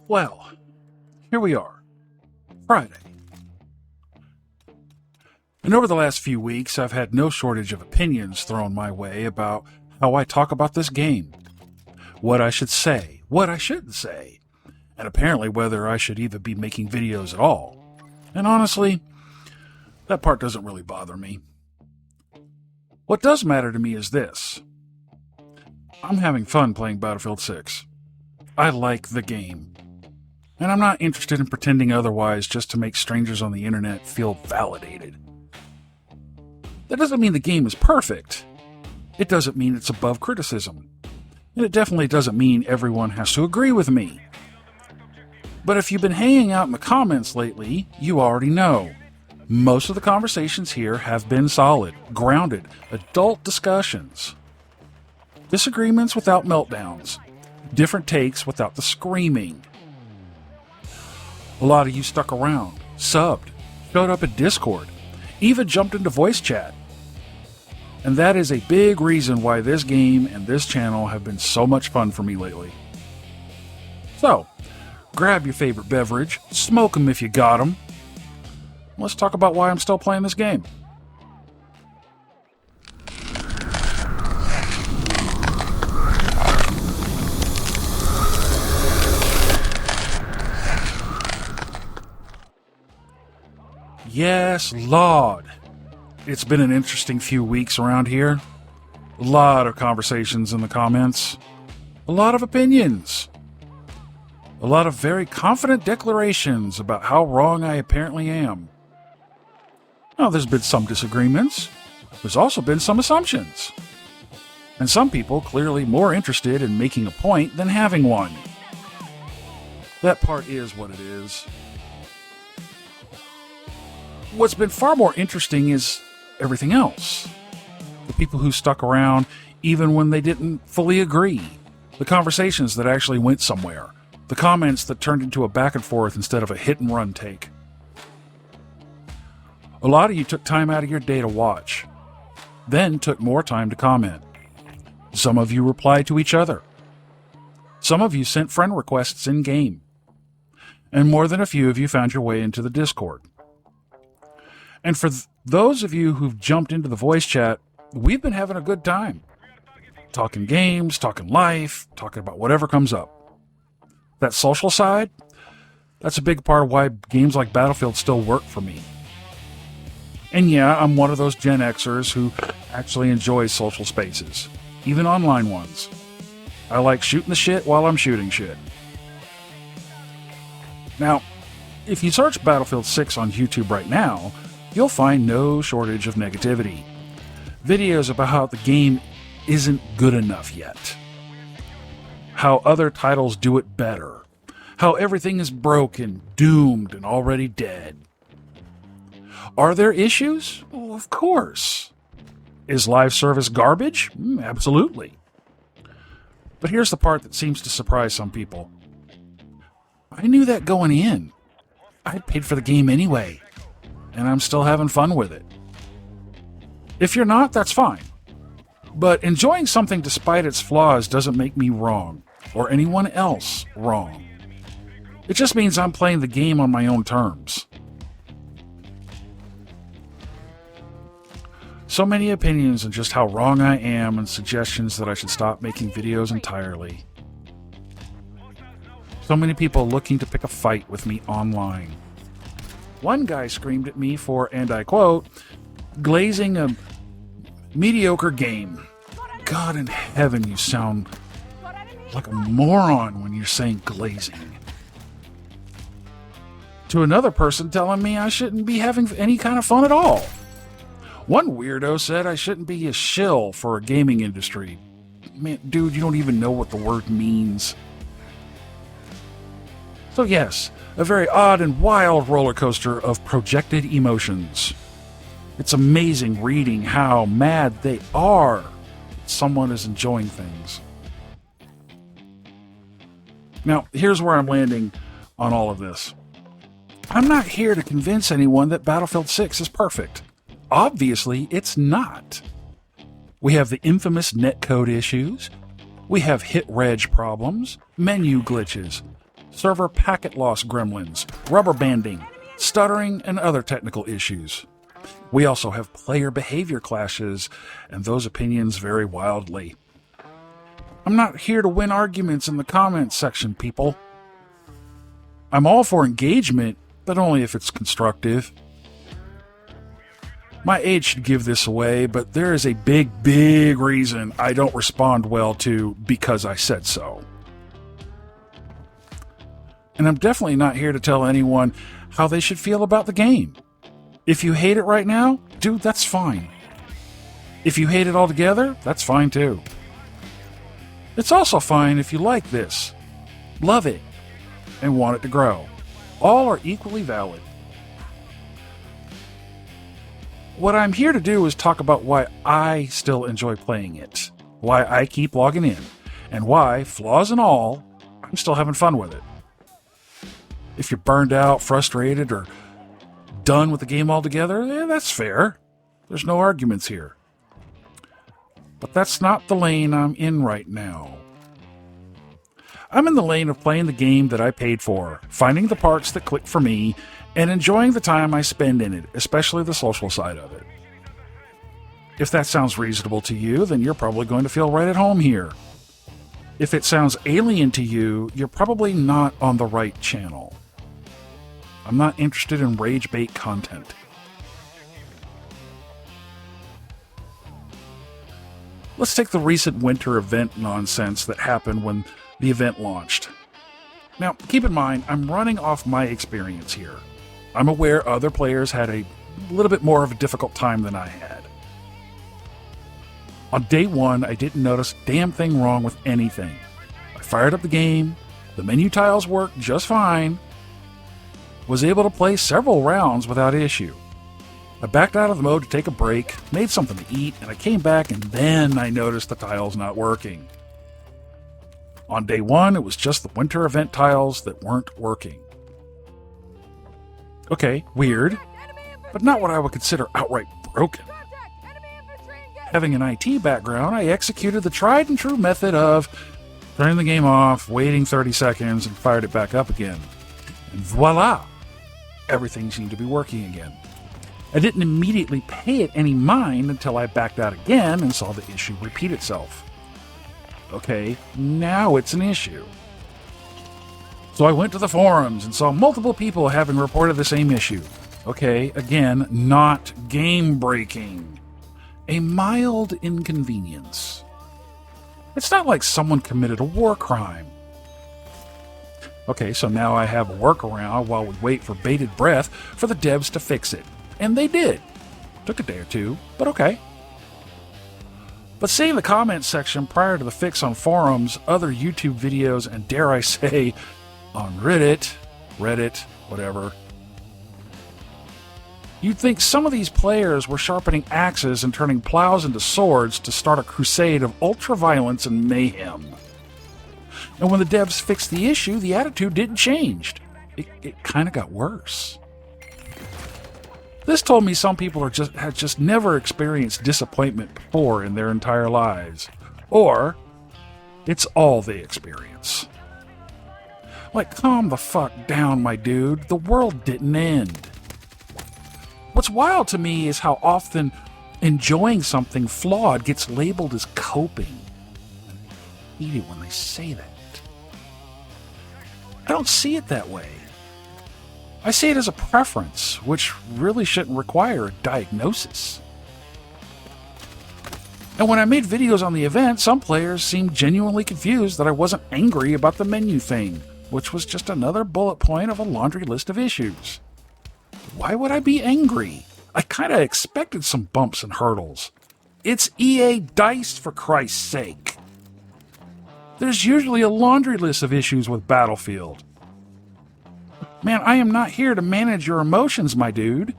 Well, here we are, Friday. And over the last few weeks, I've had no shortage of opinions thrown my way about how I talk about this game. What I should say, what I shouldn't say, and apparently whether I should even be making videos at all. And honestly, that part doesn't really bother me. What does matter to me is this. I'm having fun playing Battlefield 6. I like the game. And I'm not interested in pretending otherwise just to make strangers on the internet feel validated. That doesn't mean the game is perfect. It doesn't mean it's above criticism. And it definitely doesn't mean everyone has to agree with me. But if you've been hanging out in the comments lately, you already know. Most of the conversations here have been solid, grounded, adult discussions. Disagreements without meltdowns. Different takes without the screaming. A lot of you stuck around, subbed, showed up at Discord, even jumped into voice chat. And that is a big reason why this game and this channel have been so much fun for me lately. So, grab your favorite beverage, smoke 'em if you got 'em. Let's talk about why I'm still playing this game. Yes, Lord. It's been an interesting few weeks around here. A lot of conversations in the comments. A lot of opinions. A lot of very confident declarations about how wrong I apparently am. Now, there's been some disagreements. There's also been some assumptions. And some people clearly more interested in making a point than having one. That part is what it is. What's been far more interesting is everything else. The people who stuck around even when they didn't fully agree. The conversations that actually went somewhere. The comments that turned into a back and forth instead of a hit and run take. A lot of you took time out of your day to watch, then took more time to comment. Some of you replied to each other. Some of you sent friend requests in-game. And more than a few of you found your way into the Discord. And for those of you who've jumped into the voice chat, we've been having a good time. Talking games, talking life, talking about whatever comes up. That social side, that's a big part of why games like Battlefield still work for me. And yeah, I'm one of those Gen Xers who actually enjoys social spaces, even online ones. I like shooting the shit while I'm shooting shit. Now, if you search Battlefield 6 on YouTube right now, you'll find no shortage of negativity. Videos about how the game isn't good enough yet. How other titles do it better. How everything is broken, doomed, and already dead. Are there issues? Well, of course. Is live service garbage? Absolutely. But here's the part that seems to surprise some people. I knew that going in. I paid for the game anyway. And I'm still having fun with it. If you're not, that's fine. But enjoying something despite its flaws doesn't make me wrong, or anyone else wrong. It just means I'm playing the game on my own terms. So many opinions on just how wrong I am and suggestions that I should stop making videos entirely. So many people looking to pick a fight with me online. One guy screamed at me for, and I quote, glazing a mediocre game. God in heaven, you sound like a moron when you're saying glazing. To another person telling me I shouldn't be having any kind of fun at all. One weirdo said I shouldn't be a shill for a gaming industry. Man, dude, you don't even know what the word means. So yes, a very odd and wild roller coaster of projected emotions. It's amazing reading how mad they are that someone is enjoying things. Now, here's where I'm landing on all of this. I'm not here to convince anyone that Battlefield 6 is perfect. Obviously, it's not. We have the infamous netcode issues. We have hit reg problems, menu glitches, server packet loss gremlins, rubber banding, stuttering, and other technical issues. We also have player behavior clashes, and those opinions vary wildly. I'm not here to win arguments in the comments section, people. I'm all for engagement, but only if it's constructive. My age should give this away, but there is a big reason I don't respond well to because I said so. And I'm definitely not here to tell anyone how they should feel about the game. If you hate it right now, dude, that's fine. If you hate it altogether, that's fine too. It's also fine if you like this, love it, and want it to grow. All are equally valid. What I'm here to do is talk about why I still enjoy playing it, why I keep logging in, and why, flaws and all, I'm still having fun with it. If you're burned out, frustrated, or done with the game altogether, that's fair. There's no arguments here. But that's not the lane I'm in right now. I'm in the lane of playing the game that I paid for, finding the parts that click for me, and enjoying the time I spend in it, especially the social side of it. If that sounds reasonable to you, then you're probably going to feel right at home here. If it sounds alien to you, you're probably not on the right channel. I'm not interested in rage bait content. Let's take the recent winter event nonsense that happened when the event launched. Now, keep in mind, I'm running off my experience here. I'm aware other players had a little bit more of a difficult time than I had. On day one, I didn't notice a damn thing wrong with anything. I fired up the game, the menu tiles worked just fine, was able to play several rounds without issue. I backed out of the mode to take a break, made something to eat, and I came back and then I noticed the tiles not working. On day one, it was just the winter event tiles that weren't working. Okay, weird, but not what I would consider outright broken. Having an IT background, I executed the tried and true method of turning the game off, waiting 30 seconds, and fired it back up again. And voila! Everything seemed to be working again. I didn't immediately pay it any mind until I backed out again and saw the issue repeat itself. Okay, now it's an issue. So I went to the forums and saw multiple people having reported the same issue. Okay, again, not game-breaking. A mild inconvenience. It's not like someone committed a war crime. Okay, so now I have a workaround while we wait for bated breath for the devs to fix it. And they did. Took a day or two, but okay. But seeing the comments section prior to the fix on forums, other YouTube videos, and dare I say, on Reddit, whatever, you'd think some of these players were sharpening axes and turning plows into swords to start a crusade of ultra-violence and mayhem. And when the devs fixed the issue, the attitude didn't change. It kind of got worse. This told me some people had just never experienced disappointment before in their entire lives. Or, it's all they experience. Like, calm the fuck down, my dude. The world didn't end. What's wild to me is how often enjoying something flawed gets labeled as coping. I hate it when they say that. I don't see it that way. I see it as a preference, which really shouldn't require a diagnosis. And when I made videos on the event, some players seemed genuinely confused that I wasn't angry about the menu thing, which was just another bullet point of a laundry list of issues. Why would I be angry? I kinda expected some bumps and hurdles. It's EA Dice, for Christ's sake. There's usually a laundry list of issues with Battlefield. Man, I am not here to manage your emotions, my dude.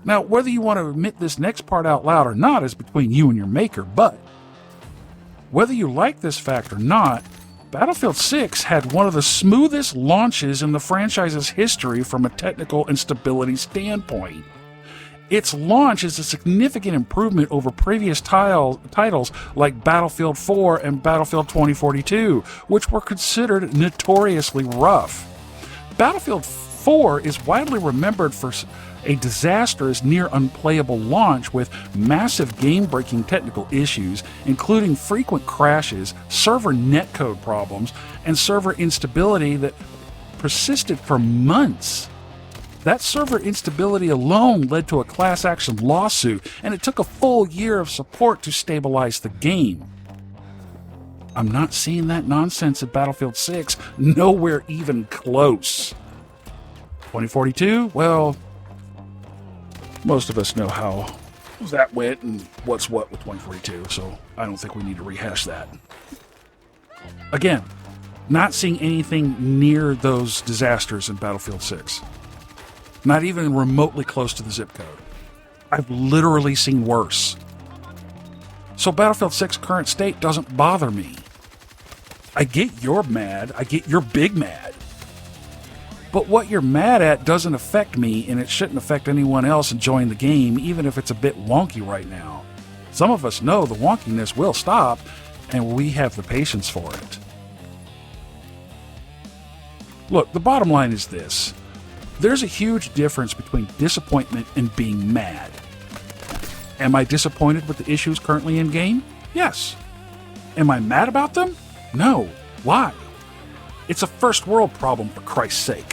Now, whether you want to admit this next part out loud or not is between you and your maker, but whether you like this fact or not, Battlefield 6 had one of the smoothest launches in the franchise's history from a technical and stability standpoint. Its launch is a significant improvement over previous titles like Battlefield 4 and Battlefield 2042, which were considered notoriously rough. Battlefield 4 is widely remembered for a disastrous, near unplayable launch with massive game-breaking technical issues, including frequent crashes, server netcode problems, and server instability that persisted for months. That server instability alone led to a class action lawsuit, and it took a full year of support to stabilize the game. I'm not seeing that nonsense at Battlefield 6, nowhere even close. 2042, well, most of us know how that went and what's what with 2042, so I don't think we need to rehash that. Again, not seeing anything near those disasters in Battlefield 6. Not even remotely close to the zip code. I've literally seen worse. So Battlefield 6 current state doesn't bother me. I get you're mad. I get you're big mad. But what you're mad at doesn't affect me, and it shouldn't affect anyone else enjoying the game, even if it's a bit wonky right now. Some of us know the wonkiness will stop, and we have the patience for it. Look, the bottom line is this. There's a huge difference between disappointment and being mad. Am I disappointed with the issues currently in game? Yes. Am I mad about them? No. Why? It's a first world problem, for Christ's sake.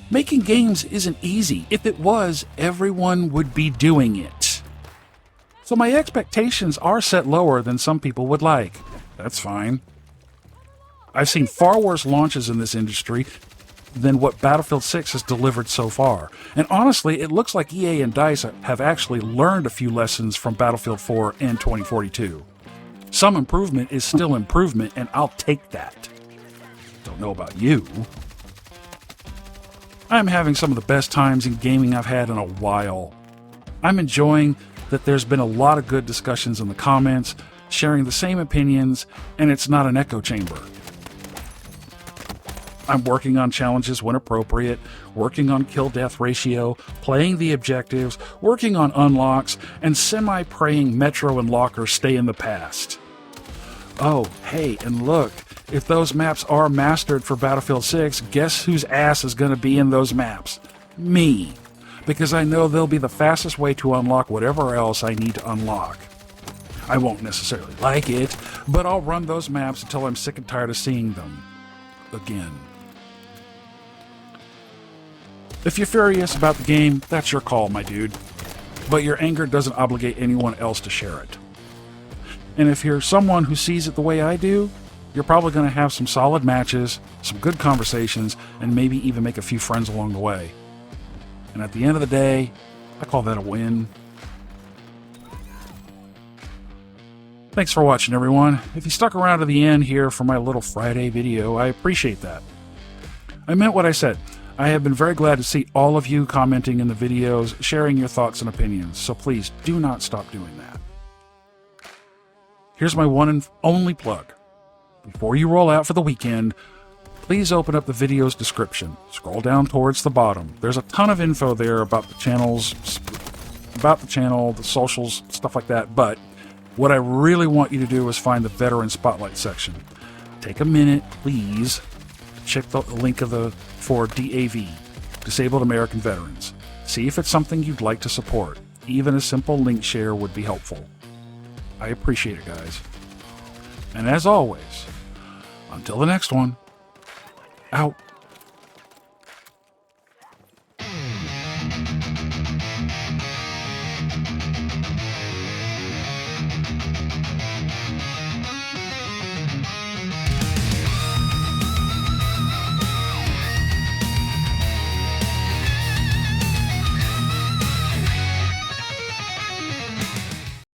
Making games isn't easy. If it was, everyone would be doing it. So my expectations are set lower than some people would like. That's fine. I've seen far worse launches in this industry than what Battlefield 6 has delivered so far. And honestly, it looks like EA and DICE have actually learned a few lessons from Battlefield 4 and 2042. Some improvement is still improvement, and I'll take that. Don't know about you. I'm having some of the best times in gaming I've had in a while. I'm enjoying that there's been a lot of good discussions in the comments, sharing the same opinions, and it's not an echo chamber. I'm working on challenges when appropriate, working on kill-death ratio, playing the objectives, working on unlocks, and semi-praying Metro and Locker stay in the past. Oh, hey, and look, if those maps are mastered for Battlefield 6, guess whose ass is going to be in those maps? Me. Because I know they'll be the fastest way to unlock whatever else I need to unlock. I won't necessarily like it, but I'll run those maps until I'm sick and tired of seeing them. Again. If you're furious about the game, that's your call, my dude. But your anger doesn't obligate anyone else to share it. And if you're someone who sees it the way I do, you're probably going to have some solid matches, some good conversations, and maybe even make a few friends along the way. And at the end of the day, I call that a win. Thanks for watching, everyone. If you stuck around to the end here for my little Friday video, I appreciate that. I meant what I said. I have been very glad to see all of you commenting in the videos, sharing your thoughts and opinions, so please do not stop doing that. Here's my one and only plug. Before you roll out for the weekend, please open up the video's description. Scroll down towards the bottom. There's a ton of info there about the channels, the socials, stuff like that, but what I really want you to do is find the Veteran Spotlight section. Take a minute, please, to check the link for DAV, Disabled American Veterans. See if it's something you'd like to support. Even a simple link share would be helpful. I appreciate it, guys. And as always, until the next one, out.